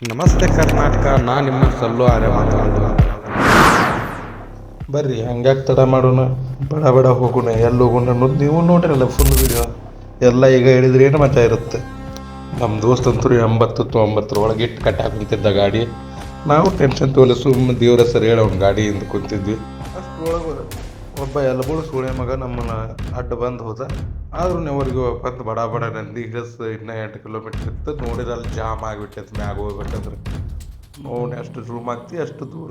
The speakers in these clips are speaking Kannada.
ನಮಸ್ತೆ ಕರ್ನಾಟಕ, ನಾ ನಿಮ್ಮ ಸಲ್ಲು ಆರ್ಯ ಮಾತಾಡೋದು. ಬರ್ರಿ ಹಂಗ್ಯಾಕೆ ತಡ ಮಾಡೋಣ, ಬಡ ಬಡ ಹೋಗೋಣ. ಎಲ್ಲಿ ಹೋಗೋಣ ಅನ್ನೋದು ನೀವು ನೋಡ್ರಲ್ಲ ಫುಲ್ ವಿಡಿಯೋ ಎಲ್ಲ ಈಗ ಹೇಳಿದ್ರೆ ಏನು ಮಜಾ ಇರುತ್ತೆ. ನಮ್ಮ ದೋಸ್ತಂತರು 80-90 ಒಳಗೆ ಇಟ್ಟು ಕಟ್ಟಾಕ ಕುಂತಿದ್ದ ಗಾಡಿ. ನಾವು ಟೆನ್ಷನ್ ತೋಲೆ ಸುಮ್ಮನೆ ದೇವ್ರ ಹೆಸರು ಹೇಳಿ ಅವ್ನ ಗಾಡಿಯಿಂದ ಕುಂತಿದ್ವಿ. ಅಷ್ಟರೊಳಗೆ ಒಬ್ಬ ಎಲ್ಬಳು ಸೂಳೆ ಮಗ ನಮ್ಮನ್ನ ಅಡ್ಡ ಬಂದು ಹೋದ. ಆದ್ರೂ ಅವ್ರಿಗೆ ಬಂದು ಬಡ ಬಡ ನಂದಿ ಹಿಲ್ಸ್ ಇನ್ನೂ 8 ಕಿಲೋಮೀಟ್ರ್ ಇತ್ತು. ನೋಡಿದ್ರೆ ಅಲ್ಲಿ ಜಾಮ್ ಆಗಿಬಿಟ್ಟೈತೆ ಮ್ಯಾಗ ಹೋಗ್ಬೇಕಂದ್ರೆ. ನೋಡಿ ಅಷ್ಟು ಜೂಮ್ ಆಗ್ತಿ ಅಷ್ಟು ದೂರ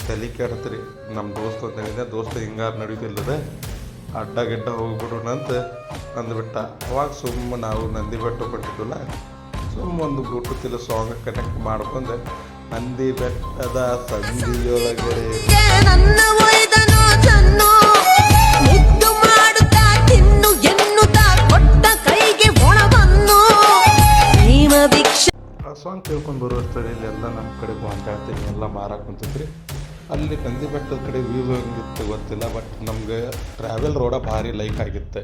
ತಲೆ ಕೆಡತ್ರಿ. ನಮ್ಮ ದೋಸ್ತ ಅಂತ ಹೇಳಿದೆ, ದೋಸ್ತ ಹಿಂಗಾರು ನಡೀತಿಲ್ಲದೆ ಅಡ್ಡ ಗಿಡ್ಡ ಹೋಗ್ಬಿಡೋಣ ಅಂತ ಅಂದ್ಬಿಟ್ಟ. ಅವಾಗ ಸುಮ್ಮ ನಾವು ನಂದಿ ಬೆಟ್ಟ ಕೊಟ್ಟಿದ್ವಲ್ಲ, ಸುಮ್ಮ ಒಂದು ಬ್ಲೂಟೂತ್ ಸಾಂಗ್ ಕನೆಕ್ಟ್ ಮಾಡ್ಕೊಂಡು ನಂದಿ ಬೆಟ್ಟದ ಸಂದಿಯೊಳಗಡೆ ಆ ಸಾಂಗ್ ಕೇಳ್ಕೊಂಡು ಬರುವಷ್ಟರಲ್ಲಿ ಇಲ್ಲೆಲ್ಲ ನಮ್ಮ ಕಡೆ ಹೊಂಟಾಡ್ತೀನಿ ಎಲ್ಲ ಮಾರಕ್ಕೆ ಕುಂತಿದ್ರಿ. ಅಲ್ಲಿ ನಂದಿ ಬೆಟ್ಟದ ಕಡೆ ವ್ಯೂ ಹೆಂಗಿತ್ತು ಗೊತ್ತಿಲ್ಲ, ಬಟ್ ನಮ್ಗೆ ಟ್ರಾವೆಲ್ ರೋಡ ಭಾರಿ ಲೈಕ್ ಆಗಿತ್ತು.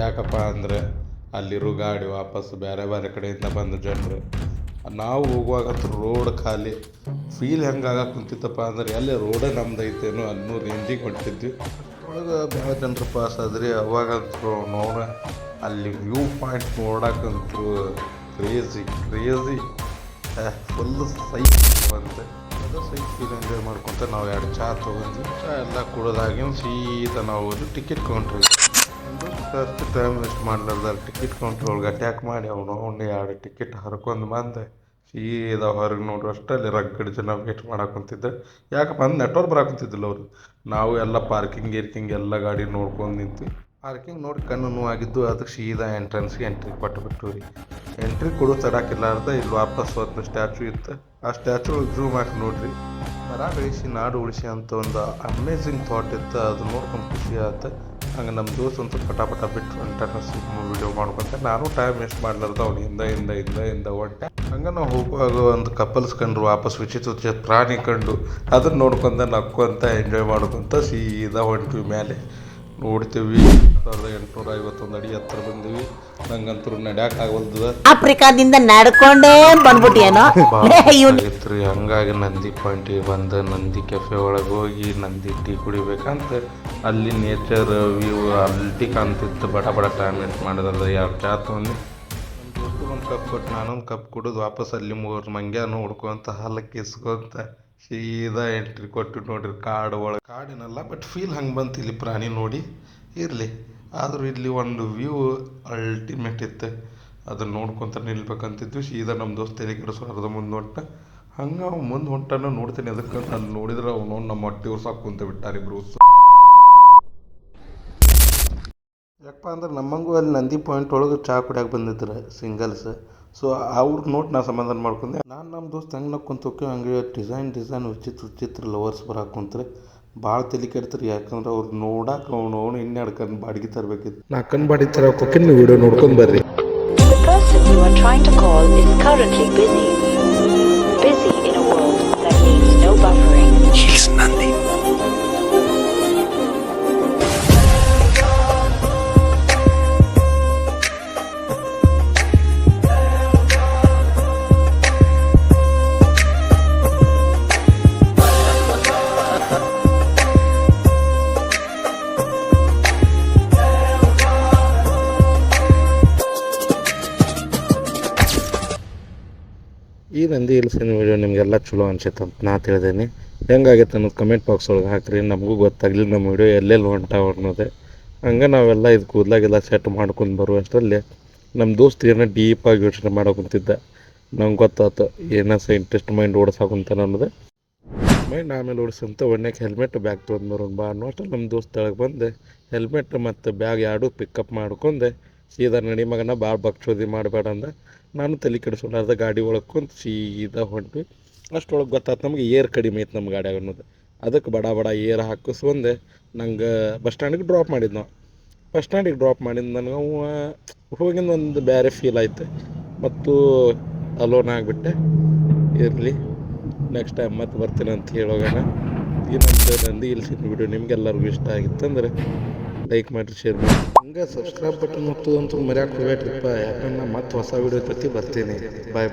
ಯಾಕಪ್ಪ ಅಂದರೆ ಅಲ್ಲಿರೋ ಗಾಡಿ ವಾಪಸ್ ಬೇರೆ ಬೇರೆ ಕಡೆಯಿಂದ ಬಂದ ಜನರು. ನಾವು ಹೋಗುವಾಗಂತೂ ರೋಡ್ ಖಾಲಿ. ಫೀಲ್ ಹೆಂಗಾಗ ಕುಂತಿತ್ತಪ್ಪ ಅಂದ್ರೆ ಎಲ್ಲಿ ರೋಡೇ ನಮ್ದು ಐತೇನೋ ಅನ್ನೋ ರೇಂಜಿಗೆ ಹೊಂಟಿದ್ವಿ. ಒಳಗೆ ಭಾಳ ಜನರು ಪಾಸ್ ಆದ್ರಿ. ಅವಾಗಂತೂ ನೋಡ ಅಲ್ಲಿ ವ್ಯೂ ಪಾಯಿಂಟ್ ನೋಡಕ್ಕಂತೂ ಕ್ರೇಜಿ ಫುಲ್ ಸೈಕ್ ಬಂತೆ. ಅದು ಸೈಕ್ ಫೀಲ್ ಎಂಜಾಯ್ ಮಾಡ್ಕೊತ ನಾವು 2 ಚಹಾ ತೊಗೊಂಡ್ವಿ. ಚಹಾ ಎಲ್ಲ ಕುಡಿದಾಗಿನ ಸೀದಾ ನಾವು ಹೋದ್ವಿ ಟಿಕೆಟ್ ಕೌಂಟ್ರಿಗೆ. ಅಷ್ಟು ಟೈಮ್ ವೇಸ್ಟ್ ಮಾಡ್ಲಾರ್ದ ಟಿಕೆಟ್ ಕೌಂಟ್ರ್ ಒಳಗೆ ಅಟ್ಯಾಕ್ ಮಾಡಿ ಅವನು 2 ಟಿಕೆಟ್ ಹರ್ಕೊಂಡು ಬಂದೆ ಸೀದಾ ಹೊರಗೆ ನೋಡ್ರಿ. ಅಷ್ಟಲ್ಲಿ ರಗಡ್ ಜನ ವೇಟ್ ಮಾಡಾಕೊಂತಿದ್ದೆ. ಯಾಕಪ್ಪ ಅಂದ್ರೆ ನೆಟ್ವರ್ಕ್ ಬರಾಕೊಂತಿದ್ದಿಲ್ಲ ಅವರು. ನಾವು ಎಲ್ಲ ಪಾರ್ಕಿಂಗ್ ಎಲ್ಲ ಗಾಡಿ ನೋಡ್ಕೊಂಡು ನಿಂತು ಪಾರ್ಕಿಂಗ್ ನೋಡಿ ಕಣ್ಣು ನೋವಾಗಿದ್ದು. ಅದಕ್ಕೆ ಸೀದಾ ಎಂಟ್ರೆನ್ಸ್ಗೆ ಎಂಟ್ರಿ ಕೊಟ್ಟುಬಿಟ್ಟು ರೀ. ಎಂಟ್ರಿ ಕೊಡೋ ತಡಾಕಿಲ್ಲಾರ್ದ ಇಲ್ಲಿ ವಾಪಸ್ ಒಂದು ಸ್ಟ್ಯಾಚು ಇತ್ತು. ಆ ಸ್ಟ್ಯಾಚು ಝೂಮ್ ಹಾಕಿ ನೋಡ್ರಿ. ಮರ ಬೆಳೆಸಿ ನಾಡು ಉಳಿಸಿ ಅಂತ ಒಂದು ಅಮೇಝಿಂಗ್ ಥಾಟ್ ಇತ್ತು. ಅದು ನೋಡ್ಕೊಂಡು ಖುಷಿ ಆಯ್ತು. ಹಂಗೆ ನಮ್ಮ ದೋಸ್ತ ಅಂತೂ ಪಟ ಬಿಟ್ಟು ಹೊಂಟಾನ ಸುಮ್ಮ ವಿಡಿಯೋ ಮಾಡ್ಕೊಂತ. ನಾನು ಟೈಮ್ ವೇಸ್ಟ್ ಮಾಡ್ಲಾರ್ದ ಅವ್ನು ಹಿಂದ ಹೊಂಟೆ. ಹಂಗೆ ನಾವು ಹೋಗುವಾಗ ಒಂದು ಕಪಲ್ಸ್ ಕಂಡ್ರು, ವಾಪಸ್ ವಿಚಿತ್ರ ಪ್ರಾಣಿ ಕಂಡು ಅದನ್ನು ನೋಡ್ಕೊಂತ ನಕ್ಕೊಂತ ಎಂಜಾಯ್ ಮಾಡ್ಕೊತ ಸೀದಾ ಹೊಂಟ್ವಿ ಮೇಲೆ. ನೋಡ್ತೀವಿ 1851 ಅಡಿ ಹತ್ರ ಬಂದೀವಿ. ನಂಗಂತೂ ನಡ್ಯಾಕ ಆಗವಲ್ದ. ಆಫ್ರಿಕಾದಿಂದ ನಡ್ಕೊಂಡೇ ಬಂದ್ಬಿಟ್ಟಿಯೇನೋ ಇತ್ರಿ. ಹಂಗಾಗಿ ನಂದಿ ಪಾಯಿಂಟಿಗೆ ಬಂದು ನಂದಿ ಕೆಫೆ ಒಳಗೆ ಹೋಗಿ ನಂದಿ ಟೀ ಕುಡಿಬೇಕಂತ ಅಲ್ಲಿ ನೇಚರ್ ವ್ಯೂ ಅಲ್ಟಿ ಕಾಣ್ತಿತ್ತು. ಬಡ ಟೈಮ್ ವೇಸ್ಟ್ ಮಾಡೋದಲ್ಲ 2 ಚಹಾ ತೊಗೊಂಡು ನಮ್ಮ ದೋಸ್ತು ಒಂದು ಕಪ್ ಕೊಟ್ಟು ನಾನೊಂದು ಕಪ್ ಕುಡಿದು ವಾಪಸ್ ಅಲ್ಲಿ 3 ಮಂಗ್ಯ ನೋಡ್ಕೊಂತ ಹಾಲಕ್ಕೆ ಇಸ್ಕೊಂತ ಸೀದಾ ಎಂಟ್ರಿ ಕೊಟ್ಟು ನೋಡ್ರಿ ಕಾಡು ಒಳಗೆ. ಕಾಡಿನಲ್ಲ ಬಟ್ ಫೀಲ್ ಹಂಗೆ ಬಂತು ಇಲ್ಲಿ ಪ್ರಾಣಿ ನೋಡಿ. ಇರಲಿ ಆದರೂ ಇಲ್ಲಿ ಒಂದು ವ್ಯೂ ಅಲ್ಟಿಮೇಟ್ ಇತ್ತು. ಅದನ್ನು ನೋಡ್ಕೊತ ನಿಲ್ಬೇಕಂತಿದ್ವಿ. ಸೀದಾ ನಮ್ಮ ದೋಸ್ತ ತಲೆ ಕೆಡಿಸೋರ್ದ ಮುಂದೆ ಹೊಂಟ. ಹಂಗೆ ಅವ್ನು ಮುಂದೆ ಹೊಂಟನ ನೋಡ್ತೀನಿ. ಅದಕ್ಕೆ ನಾನು ನೋಡಿದ್ರೆ ಅವನು ನಮ್ಮ ಹೊಟ್ಟೆ ಉರ್ಸಾಕು ಕುಂತ ಬಿಟ್ಟಾರಿಬ್ರು. ಯಾಕಪ್ಪ ಅಂದ್ರೆ ನಮ್ಮಂಗೂ ಅಲ್ಲಿ ನಂದಿ ಪಾಯಿಂಟ್ ಒಳಗೆ ಚಹಾ ಕುಡಿಯೋಕೆ ಬಂದಿದ್ರು ಸಿಂಗಲ್ಸ್. ಸೊ ಅವ್ರಿಗೆ ನೋಡಿ ನಾ ಸಮಾಧಾನ ಮಾಡ್ಕೊಂಡೆ. ನಾನು ನಮ್ಮ ದೋಸ್ತ ಹಂಗೆ ಕುಂತೋಕೆ ಹಂಗೆ ಡಿಸೈನ್ ವಿಚಿತ್ರ ಲವರ್ಸ್ ಬರಾಕುಂತ್ರೆ ಭಾಳ ತಲೆ ಕೆಡ್ತಾರೆ. ಯಾಕಂದ್ರೆ ಅವ್ರು ನೋಡಕ್ಕೆ ಅವನು ಇನ್ನೆರಡು ಕಣ್ಣು ಬಾಡಿಗೆ ತರಬೇಕಿತ್ತು. 4 ಕಣ್ಣು ಬಾಡಿಗೆ ತರಕ್ಕೆ ನೀವು ವಿಡಿಯೋ ನೋಡ್ಕೊಂಡು ಬರ್ರಿ. The person you are trying to call is currently busy. Busy in a world that needs no buffering. He's Nandi. ಈ ನಂದಿ ಹಿಲ್ಸಿನ ವೀಡಿಯೋ ನಿಮಗೆಲ್ಲ ಚಲೋ ಅನ್ಸುತ್ತೆ ಅಂತ ನಾ ತಿಳಿದೇನೆ. ಹೆಂಗಾಗೈತೆ ಅನ್ನೋದು ಕಮೆಂಟ್ ಬಾಕ್ಸ್ ಒಳಗೆ ಹಾಕ್ರಿ. ನಮಗೂ ಗೊತ್ತಾಗಲಿ ನಮ್ಮ ವೀಡಿಯೋ ಎಲ್ಲೆಲ್ಲಿ ಹೊಂಟಾವ ಅನ್ನೋದೆ. ಹಂಗೆ ನಾವೆಲ್ಲ ಇದು ಕೂದಲಾಗೆಲ್ಲ ಸೆಟ್ ಮಾಡ್ಕೊಂಡು ಬರುವಷ್ಟರಲ್ಲಿ ನಮ್ಮ ದೋಸ್ತ್ ಏನೋ ಡೀಪಾಗಿ ಯೋಚನೆ ಮಾಡೋಕುಂತಿದ್ದ. ನಂಗೆ ಗೊತ್ತಾಯ್ತು ಏನೋ ಸೈಂಟಿಸ್ಟ್ ಮೈಂಡ್ ಓಡಿಸಾಕುಂತಾನ ಅನ್ನೋದು. ಮೈಂಡ್ ಆಮೇಲೆ ಓಡಿಸಂತ ಒಣ್ಣೆಗೆ ಹೆಲ್ಮೆಟ್ ಬ್ಯಾಗ್ ತೊಗೊಂಡು ಬರೋಣ ಬಾ ಅನ್ನೋಷ್ಟಲ್ಲಿ ನಮ್ಮ ದೋಸ್ತ್ ತೆಳಗೆ ಬಂದೆ. ಹೆಲ್ಮೆಟ್ ಮತ್ತು ಬ್ಯಾಗ್ 2 ಪಿಕಪ್ ಮಾಡ್ಕೊಂಡೆ. ಸೀದಾ ನಡಿ ಮಗನ ಭಾಳ ಬಕ್ಷೋದಿ ಮಾಡಬೇಡ ಅಂದ. ನಾನು ತಲೆ ಕೆಡಿಸ್ಕೊಂಡಾರ್ದ ಗಾಡಿ ಒಳಗೆ ಕುಂತು ಸೀದಾ ಹೊಂಟ್ವಿ. ಅಷ್ಟೊಳಗೆ ಗೊತ್ತಾಯ್ತು ನಮಗೆ ಏರ್ ಕಡಿಮೆ ಐತೆ ನಮ್ಮ ಗಾಡಿಯಾಗ ಅನ್ನೋದು. ಅದಕ್ಕೆ ಬಡ ಏರ್ ಹಾಕಿಸ್ಕೊಂಡೆ ನಂಗೆ ಬಸ್ ಸ್ಟ್ಯಾಂಡಿಗೆ ಡ್ರಾಪ್ ಮಾಡಿದ್ದು. ನಾವು ಬಸ್ ಸ್ಟ್ಯಾಂಡಿಗೆ ಡ್ರಾಪ್ ಮಾಡಿದ್ದು ನನಗೆ ಹೋಗಿಂದ ಒಂದು ಬೇರೆ ಫೀಲ್ ಆಯ್ತು. ಮತ್ತು ಅಲೋನ್ ಆಗಿಬಿಟ್ಟೆ. ಇರಲಿ ನೆಕ್ಸ್ಟ್ ಟೈಮ್ ಮತ್ತೆ ಬರ್ತೀನಿ ಅಂತ ಹೇಳೋಗೋಣ. ಈ ನಂದಿ ಹಿಲ್ಸಿನ ವಿಡಿಯೋ ನಿಮಗೆಲ್ಲರಿಗೂ ಇಷ್ಟ ಆಗಿತ್ತಂದ್ರೆ ಲೈಕ್ ಮಾಡಿರಿ, ಶೇರ್ ಮಾಡಿ. ಹಂಗೆ ಸಬ್ಸ್ಕ್ರೈಬ್ ಬಟನ್ ಒತ್ತೋದಂತೂ ಮರ್ಯಾಕೆ ಹೋಗ್ಬೇಡ್ರಿಪ್ಪ. ಯಾಕಂದ್ರೆ ಮತ್ತೆ ಹೊಸ ವಿಡಿಯೋ ಜೊತೆ ಬರ್ತೀನಿ. ಬಾಯ್.